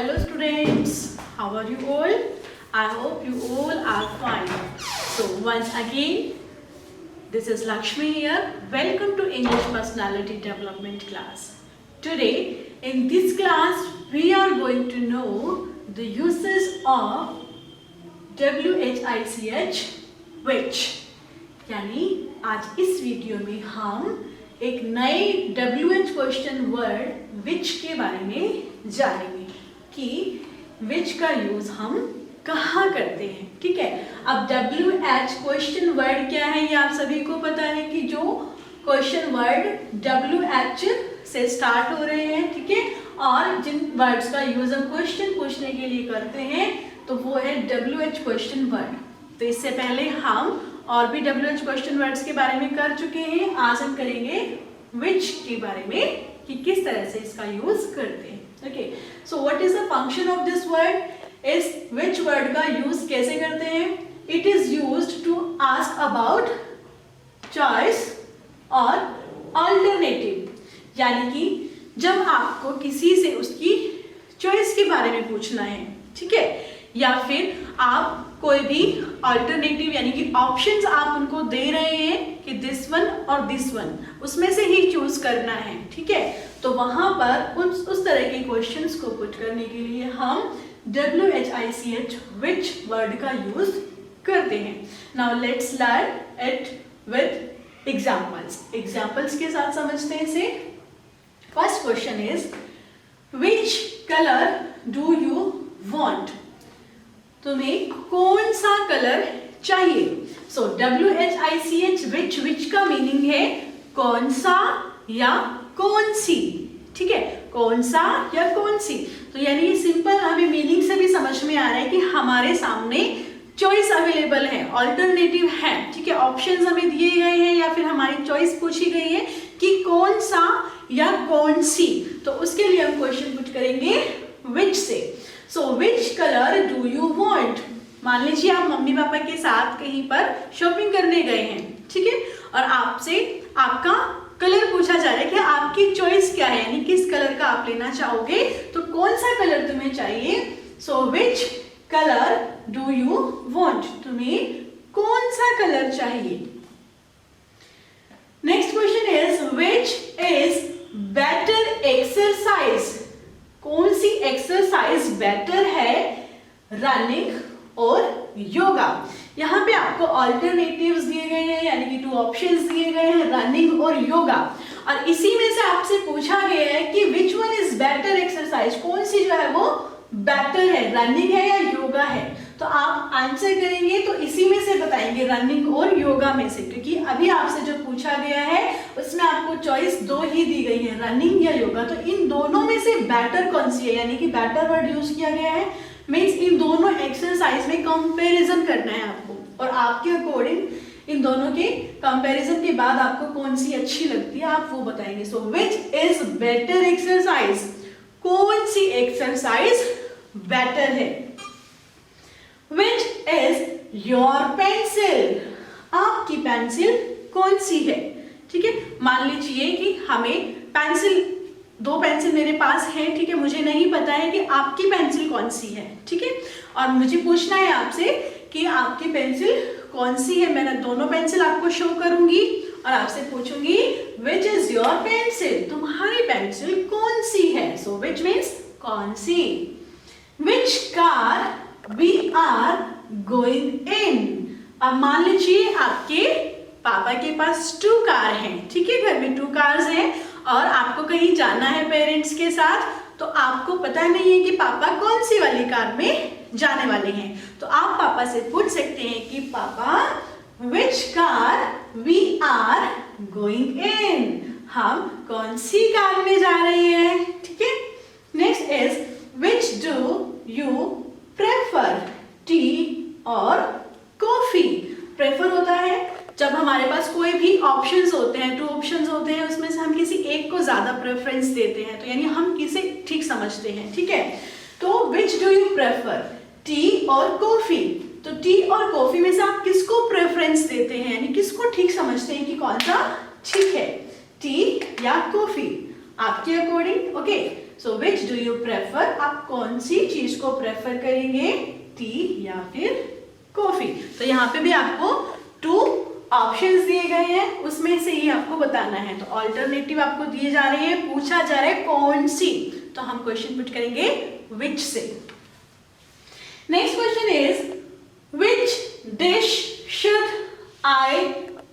Hello students, how are you all? I hope you all are fine. So once again, this is Lakshmi here. Welcome to English Personality Development class. Today in this class we are going to know the uses of WHICH which. यानी आज इस video में हम एक नए WH question word which के बारे में जानेंगे कि विच का यूज हम कहाँ करते हैं. ठीक है, अब WH क्वेश्चन वर्ड क्या है ये आप सभी को पता है कि जो क्वेश्चन वर्ड WH से स्टार्ट हो रहे हैं. ठीक है, और जिन वर्ड्स का यूज हम क्वेश्चन पूछने के लिए करते हैं तो वो है WH क्वेश्चन वर्ड. तो इससे पहले हम और भी WH क्वेश्चन वर्ड्स के बारे में कर चुके हैं. आज हम करेंगे विच के बारे में कि किस तरह से इसका यूज करते हैं. Okay, so what is the function of this word. इस विच वर्ड का यूज कैसे करते हैं. It is used to ask about choice और अल्टरनेटिव. यानी कि जब आपको किसी से उसकी चॉइस के बारे में पूछना है, ठीक है, या फिर आप कोई भी अल्टरनेटिव यानी कि ऑप्शंस आप उनको दे रहे हैं कि दिस वन और दिस वन, उसमें से ही चूज करना है. ठीक है, तो वहां पर उस तरह के क्वेश्चंस को पुट करने के लिए हम WHICH विच वर्ड का यूज करते हैं. Now let's learn it with examples. Examples के साथ समझते हैं इसे. First question is which colour do you want. तुम्हें कौन सा कलर चाहिए. सो WHICH विच का मीनिंग है कौन सा या कौन सी. ठीक है, कौन सा या कौन सी. तो यानी सिंपल हमें मीनिंग से भी समझ में आ रहा है कि हमारे सामने चॉइस अवेलेबल है, ऑल्टरनेटिव है. ठीक है, ऑप्शंस हमें दिए गए हैं या फिर हमारी चॉइस पूछी गई है कि कौन सा या कौन सी. तो उसके लिए हम क्वेश्चन पुट करेंगे विच से. So which colour do you want. मान लीजिए आप मम्मी पापा के साथ कहीं पर शॉपिंग करने गए हैं. ठीक है, और आपसे आपका कलर पूछा जा रहा है कि आपकी चॉइस क्या है, यानी किस कलर का आप लेना चाहोगे, तो कौन सा कलर तुम्हें चाहिए. So which colour do you want. तुम्हें कौन सा कलर चाहिए. Next question is which is better exercise. कौन सी एक्सरसाइज बेटर है, रनिंग और योगा. यहाँ पे आपको ऑल्टरनेटिव्स दिए गए हैं यानी कि 2 ऑप्शंस दिए गए हैं, रनिंग और योगा. और इसी में से आपसे पूछा गया है कि which one is better exercise. कौन सी जो है वो बेटर है, रनिंग है या योगा है. तो आप आंसर करेंगे तो इसी में से बताएंगे, रनिंग और योगा में से, क्योंकि अभी आपसे जो पूछा गया है उसमें आपको चॉइस 2 ही दी गई है, रनिंग या योगा. तो इन दोनों में से बेटर कौन सी है, यानी कि बेटर वर्ड यूज किया गया है. मीन्स इन दोनों एक्सरसाइज में कंपैरिजन करना है आपको, और आपके अकॉर्डिंग इन दोनों के कंपैरिजन के बाद आपको कौन सी अच्छी लगती है आप वो बताएंगे. सो विच इज बेटर एक्सरसाइज. कौन सी एक्सरसाइज बेटर है. Which is your pencil. आपकी पेंसिल कौन सी है. ठीक है, मान लीजिए कि हमें पेंसिल 2 पेंसिल मेरे पास है. ठीक है, मुझे नहीं पता है कि आपकी पेंसिल कौन सी है. ठीक है, और मुझे पूछना है आपसे कि आपकी पेंसिल कौन सी है. मैंने दोनों पेंसिल आपको शो करूंगी और आपसे पूछूंगी विच इज योर पेंसिल. तुम्हारी पेंसिल कौन सी है. सो विच मीन्स कौन सी. Which car we are going in. अब मान लीजिए आपके पापा के पास 2 कार हैं. ठीक है, घर में 2 कार्स हैं और आपको कहीं जाना है पेरेंट्स के साथ, तो आपको पता नहीं है कि पापा कौन सी वाली कार में जाने वाले हैं. तो आप पापा से पूछ सकते हैं कि पापा which car we are going in. हम कौन सी कार में जा रहे हैं. ठीक है, next is which do you prefer, T और कॉफी. प्रेफर होता है जब हमारे पास कोई भी ऑप्शंस होते हैं, 2 ऑप्शंस होते हैं, उसमें से हम किसी एक को ज्यादा प्रेफरेंस देते हैं, तो यानी हम किसे ठीक समझते हैं. ठीक है, तो विच डू यू प्रेफर, टी और कॉफी. तो टी और कॉफी में से आप किसको प्रेफरेंस देते हैं, यानी किसको ठीक समझते हैं कि कौन सा ठीक है, टी या कॉफी. आपके according. Okay, so which do you prefer, आप कौन सी चीज को प्रेफर करेंगे, टी या फिर कॉफी। तो यहाँ पे भी आपको 2 ऑप्शंस दिए गए हैं, उसमें से ही आपको बताना है। तो ऑल्टरनेटिव आपको दिए जा रहे हैं, पूछा जा रहा है कौन सी, तो हम क्वेश्चन पुट करेंगे विच से। Next question is which dish should I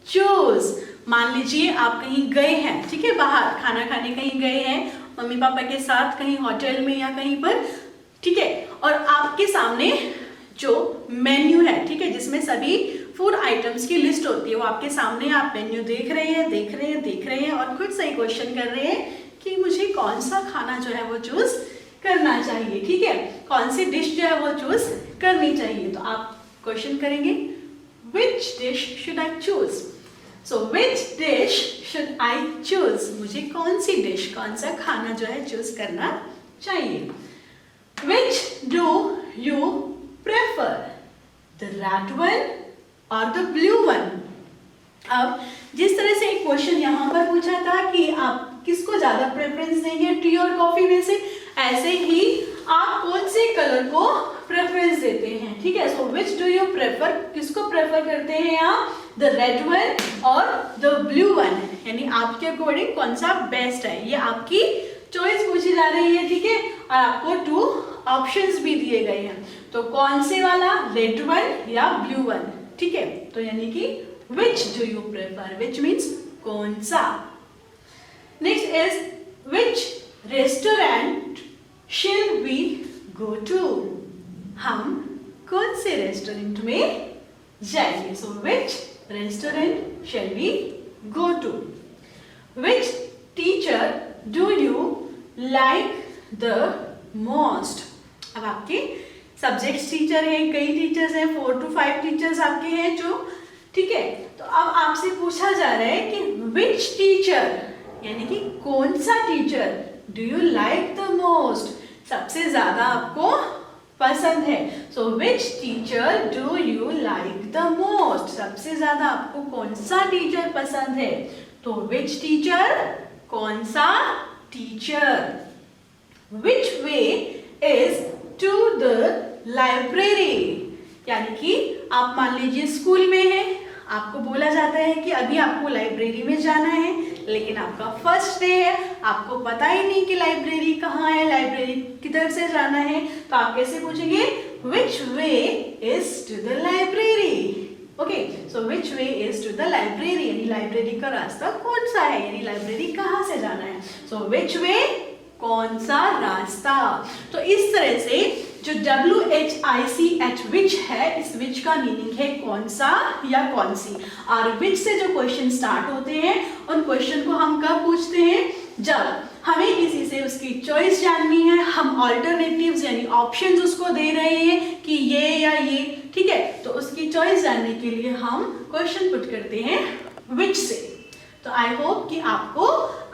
choose. मान लीजिए आप कहीं गए हैं, ठीक है, बाहर खाना खाने कहीं गए हैं मम्मी पापा के साथ, कहीं होटल में या कहीं पर, ठीक है, और आपके सामने जो मेन्यू है, ठीक है, जिसमें सभी फूड आइटम्स की लिस्ट होती है, वो आपके सामने, आप मेन्यू देख रहे हैं और खुद से ही क्वेश्चन कर रहे हैं कि मुझे कौन सा खाना जो है वो चूज करना चाहिए, ठीक है, कौन सी डिश जो है वो चूज करनी चाहिए। तो आप क्वेश्चन करेंगे which dish should I choose, so which dish should I choose, मुझे कौन सी डिश, कौन सा खाना जो है चूज करना चाहिए। विच do you prefer, the red one और द ब्लू वन। अब जिस तरह से एक क्वेश्चन यहाँ पर पूछा था कि आप किसको ज्यादा प्रेफरेंस देंगे, टी और कॉफी में से, ऐसे ही आप कौन से कलर को प्रेफरेंस देते हैं, ठीक है। So which do you prefer, किसको प्रेफर करते हैं आप, द रेड वन और द ब्लू वन, यानी आपके अकॉर्डिंग कौन सा बेस्ट है, ये आपकी चॉइस पूछी जा रही है, ठीक है, और आपको 2 ऑप्शंस भी दिए गए हैं। तो कौन से वाला, रेड वन या ब्लू वन, ठीक है। तो यानी कि which do you prefer, which means कौन सा। Next is which restaurant shall we go to, हम कौन से रेस्टोरेंट में जाएंगे। So which restaurant shall we go to. Which teacher do you like the most. अब आपके सब्जेक्ट्स टीचर हैं, कई टीचर्स हैं, 4 to 5 टीचर्स आपके हैं जो, ठीक है। तो अब आपसे पूछा जा रहा है कि विच टीचर, यानी कि कौन सा teacher do you like the most, सबसे ज्यादा आपको पसंद है। So which teacher do you like the most, सबसे ज्यादा आपको कौन सा टीचर पसंद है। तो विच टीचर, कौन सा टीचर। Which way is to the library, यानी कि आप मान लीजिए स्कूल में हैं, आपको बोला जाता है कि अभी आपको लाइब्रेरी में जाना है, लेकिन आपका फर्स्ट डे है, आपको पता ही नहीं कि लाइब्रेरी कहाँ है, लाइब्रेरी किधर से जाना है। तो आप कैसे पूछेंगे, which way is to the library. Okay, so which way is to the library, यानी लाइब्रेरी का रास्ता कौन सा है, यानी लाइब्रेरी कहाँ से जाना है। सो विच वे, कौन सा रास्ता। तो इस तरह से जो WHICH विच है, इस विच का मीनिंग है कौन सा या कौन सी। और विच से जो क्वेश्चन स्टार्ट होते हैं, उन क्वेश्चन को हम कब पूछते हैं, जब हमें किसी से उसकी चॉइस जाननी है, हम ऑल्टरनेटिव्स यानी ऑप्शंस उसको दे रहे हैं कि ये या ये, ठीक है। तो उसकी चॉइस जानने के लिए हम क्वेश्चन पुट करते हैं विच से। तो आई होप कि आपको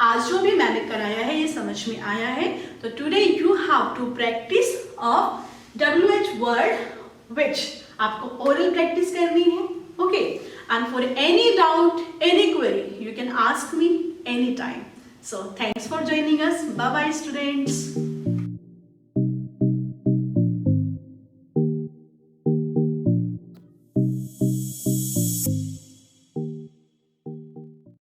आज जो भी मैंने कराया है ये समझ में आया है। तो today you have to practice of WH word which, आपको ओरल प्रैक्टिस करनी है, okay. And for any doubt, any query, you can ask me any time. So thanks for joining us. Bye bye students.